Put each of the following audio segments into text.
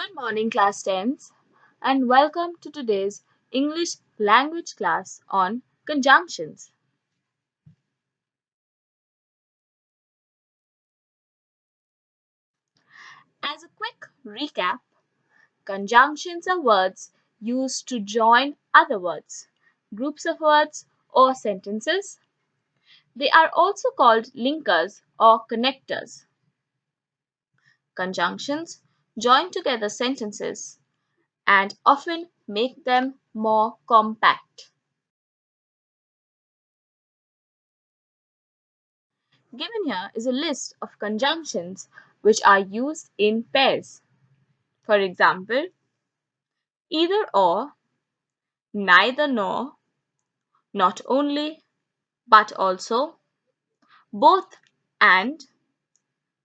Good morning, class 10s, and welcome to today's English language class on conjunctions. As a quick recap, conjunctions are words used to join other words, groups of words, or sentences. They are also called linkers or connectors. Conjunctions join together sentences and often make them more compact. Given here is a list of conjunctions which are used in pairs. For example, either or, neither nor, not only, but also, both and,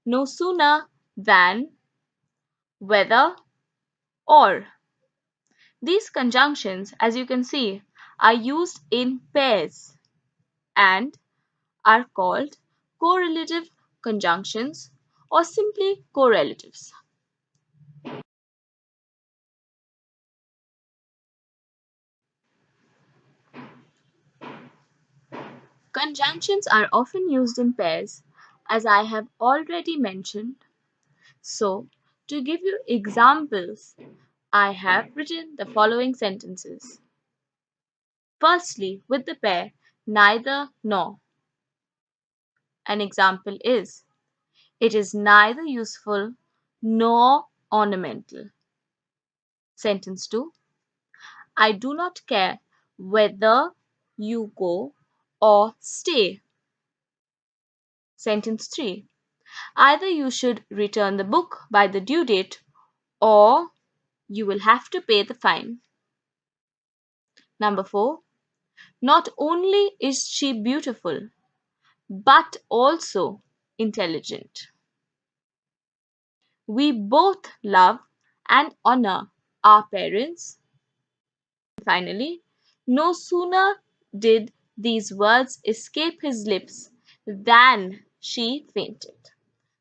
no sooner than, whether, or. These conjunctions, as you can see, are used in pairs and are called correlative conjunctions or simply correlatives. Conjunctions are often used in pairs, as I have already mentioned. So, to give you examples, I have written the following sentences. Firstly, with the pair neither nor. An example is, it is neither useful nor ornamental. Sentence 2, I do not care whether you go or stay. Sentence 3, either you should return the book by the due date or you will have to pay the fine. Number 4, not only is she beautiful, but also intelligent. We both love and honor our parents. Finally, no sooner did these words escape his lips than she fainted.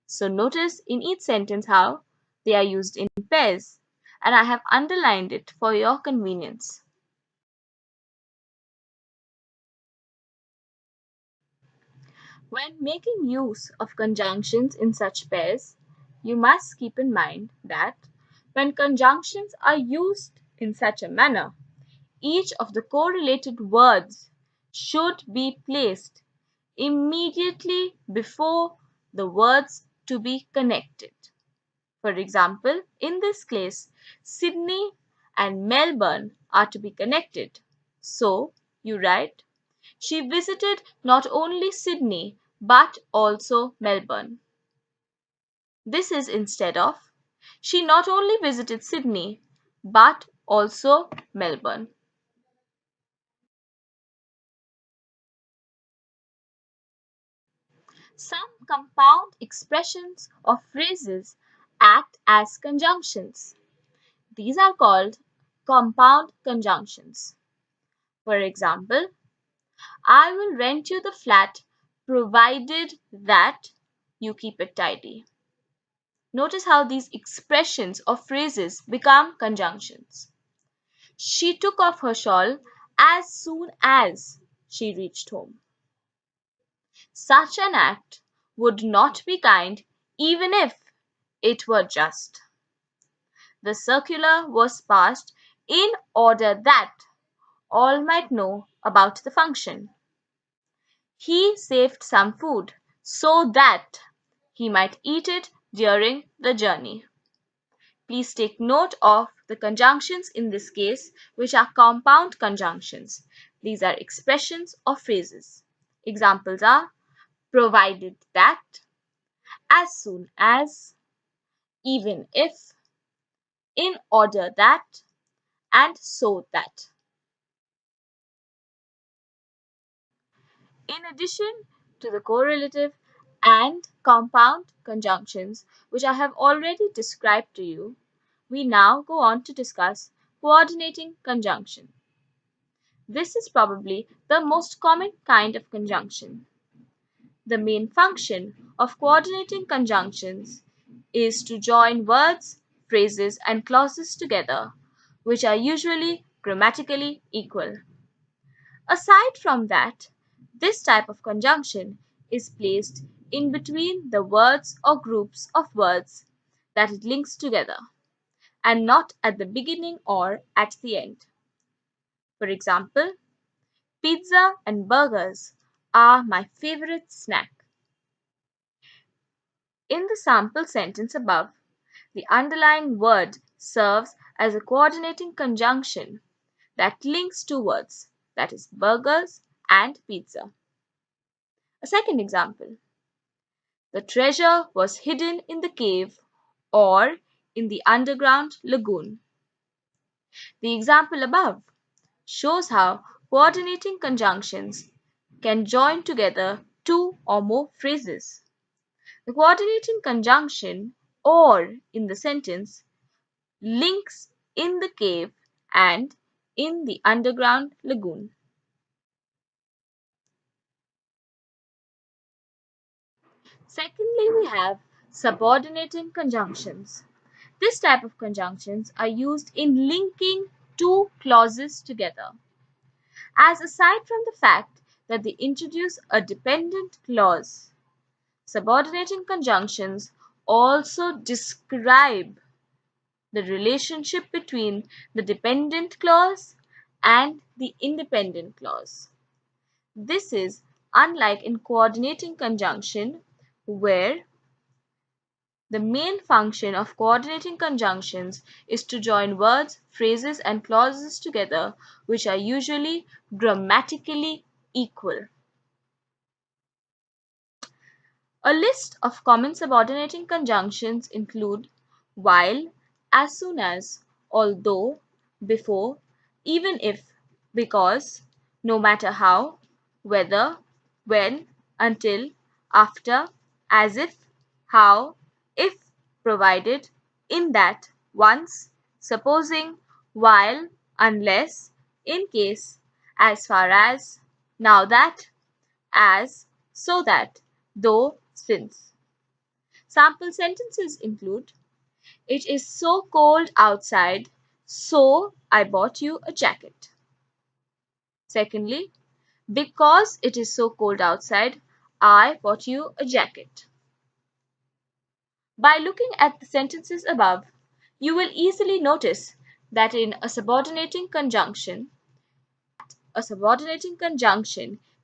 So notice in each sentence how they are used in pairs, and I have underlined it for your convenience. When making use of conjunctions in such pairs, you must keep in mind that when conjunctions are used in such a manner, each of the correlated words should be placed immediately before the words to be connected. For example, in this case, Sydney and Melbourne are to be connected. So, you write, she visited not only Sydney but also Melbourne. This is instead of, she not only visited Sydney but also Melbourne. Some compound expressions or phrases act as conjunctions. These are called compound conjunctions. For example, I will rent you the flat provided that you keep it tidy. Notice how these expressions or phrases become conjunctions. She took off her shawl as soon as she reached home. Such an act would not be kind even if it were just. The circular was passed in order that all might know about the function. He saved some food so that he might eat it during the journey. Please take note of the conjunctions in this case, which are compound conjunctions. These are expressions or phrases. Examples are provided that, as soon as, even if, in order that, and so that. In addition to the correlative and compound conjunctions, which I have already described to you, we now go on to discuss coordinating conjunction. This is probably the most common kind of conjunction. The main function of coordinating conjunctions is to join words phrases, and clauses together, which are usually grammatically equal. Aside from that, this type of conjunction is placed in between the words or groups of words that it links together, and not at the beginning or at the end. For example, pizza and burgers are my favorite snack. In the sample sentence above, the underlying word serves as a coordinating conjunction that links two words, that is, burgers and pizza. A second example: the treasure was hidden in the cave or in the underground lagoon. The example above shows how coordinating conjunctions can join together two or more phrases. The coordinating conjunction or in the sentence links in the cave and in the underground lagoon. Secondly, we have subordinating conjunctions. This type of conjunctions are used in linking two clauses together. As aside from the fact that they introduce a dependent clause, subordinating conjunctions also describe the relationship between the dependent clause and the independent clause. This is unlike in coordinating conjunction, where the main function of coordinating conjunctions is to join words, phrases, and clauses together, which are usually grammatically equal. A list of common subordinating conjunctions include while, as soon as, although, before, even if, because, no matter how, whether, when, until, after, as if, how, if, provided, in that, once, supposing, while, unless, in case, as far as, now that, as, so that, though, since. Sample sentences include: it is so cold outside, so I bought you a jacket. Secondly, because it is so cold outside, I bought you a jacket. By looking at the sentences above, you will easily notice that in a subordinating conjunction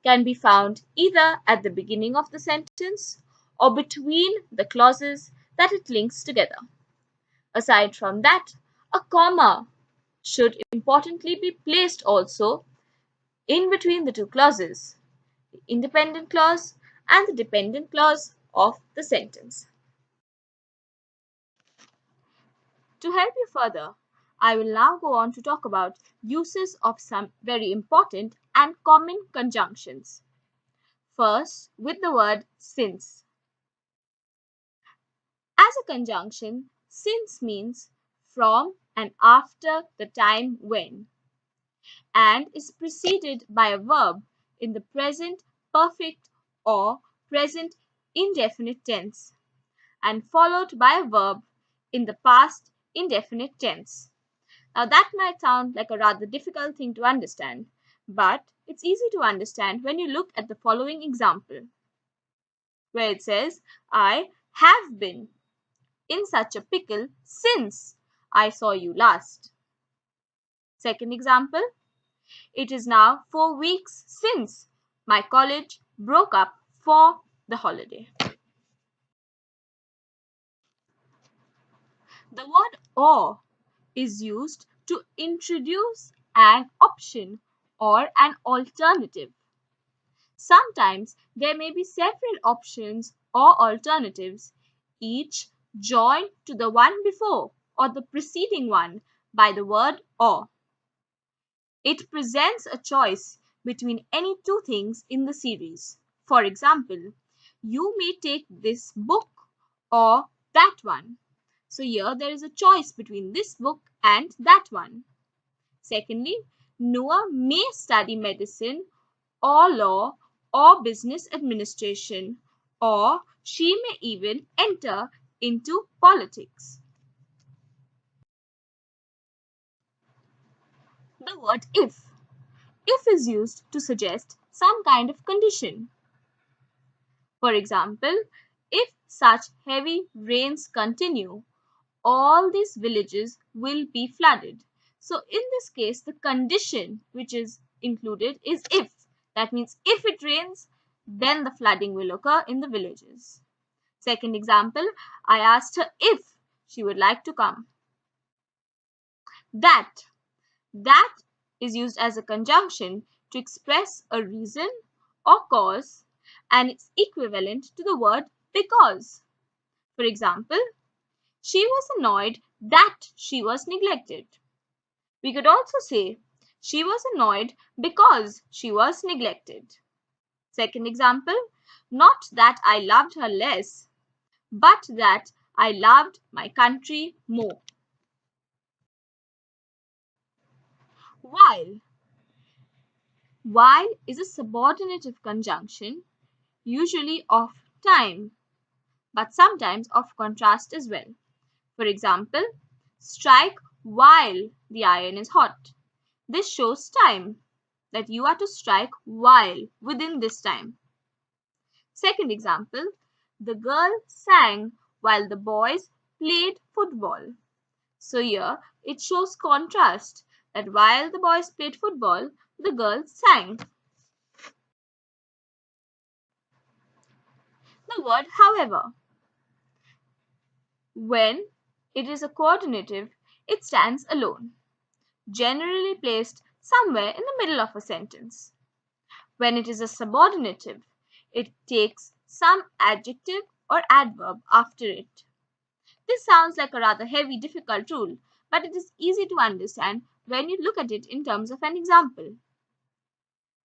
can be found either at the beginning of the sentence or between the clauses that it links together. Aside from that, a comma should importantly be placed also in between the two clauses, the independent clause and the dependent clause of the sentence. To help you further, I will now go on to talk about uses of some very important and common conjunctions. First, with the word since. As a conjunction, since means from and after the time when, and is preceded by a verb in the present perfect or present indefinite tense, and followed by a verb in the past indefinite tense. Now, that might sound like a rather difficult thing to understand, but it's easy to understand when you look at the following example, where it says, I have been in such a pickle since I saw you last. Second example, it is now 4 weeks since my college broke up for the holiday. The word or is used to introduce an option or an alternative. Sometimes there may be several options or alternatives, each joined to the one before or the preceding one by the word or. It presents a choice between any two things in the series. For example, you may take this book or that one. So here there is a choice between this book and that one. Secondly, Noah may study medicine or law or business administration, or she may even enter into politics. The word if. If is used to suggest some kind of condition. For example, if such heavy rains continue, all these villages will be flooded. So in this case, the condition which is included is if. That means if it rains, then the flooding will occur in the villages. Second example, I asked her if she would like to come. That. That is used as a conjunction to express a reason or cause, and it's equivalent to the word because. For example, she was annoyed that she was neglected. We could also say she was annoyed because she was neglected. Second example, not that I loved her less, but that I loved my country more. While. While is a subordinative conjunction, usually of time, but sometimes of contrast as well. For example, strike while the iron is hot. This shows time, that you are to strike while within this time. Second example, the girl sang while the boys played football. So here it shows contrast, that while the boys played football, the girl sang. The word however. When it is a coordinative, it stands alone, generally placed somewhere in the middle of a sentence. When it is a subordinative, it takes some adjective or adverb after it. This sounds like a rather heavy, difficult rule, but it is easy to understand when you look at it in terms of an example.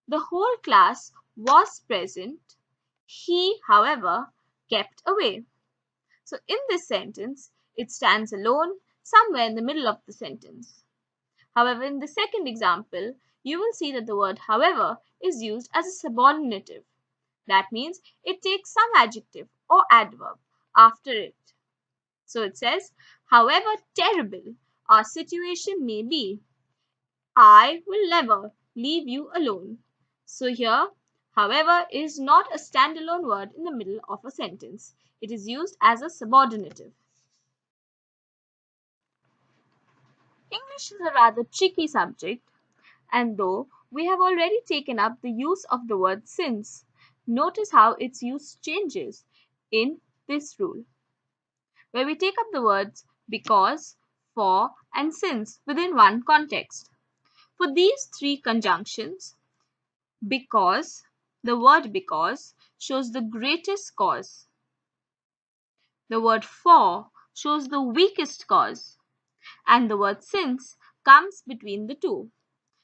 The whole class was present. He, however, kept away. So in this sentence, it stands alone somewhere in the middle of the sentence. However, in the second example, you will see that the word however is used as a subordinative. That means it takes some adjective or adverb after it. So it says, however terrible our situation may be, I will never leave you alone. So here, however, is not a standalone word in the middle of a sentence. It is used as a subordinative. English is a rather tricky subject, and though we have already taken up the use of the word since, notice how its use changes in this rule, where we take up the words because, for, and since within one context. For these three conjunctions, because, the word because shows the greatest cause. The word for shows the weakest cause. And the word since comes between the two.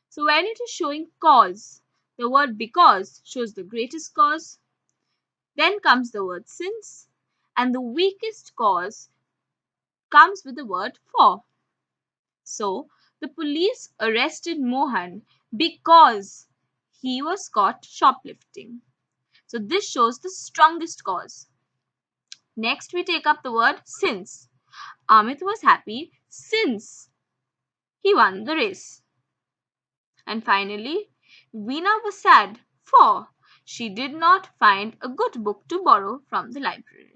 So when it is showing cause, the word because shows the greatest cause. Then comes the word since, and the weakest cause comes with the word for. So the police arrested Mohan because he was caught shoplifting. So this shows the strongest cause. Next we take up the word since. Amit was happy since he won the race. And finally, Veena was sad for she did not find a good book to borrow from the library.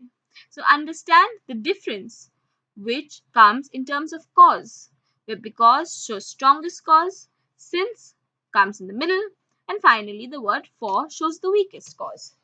So understand the difference which comes in terms of cause, where because shows strongest cause, since comes in the middle, and finally the word for shows the weakest cause.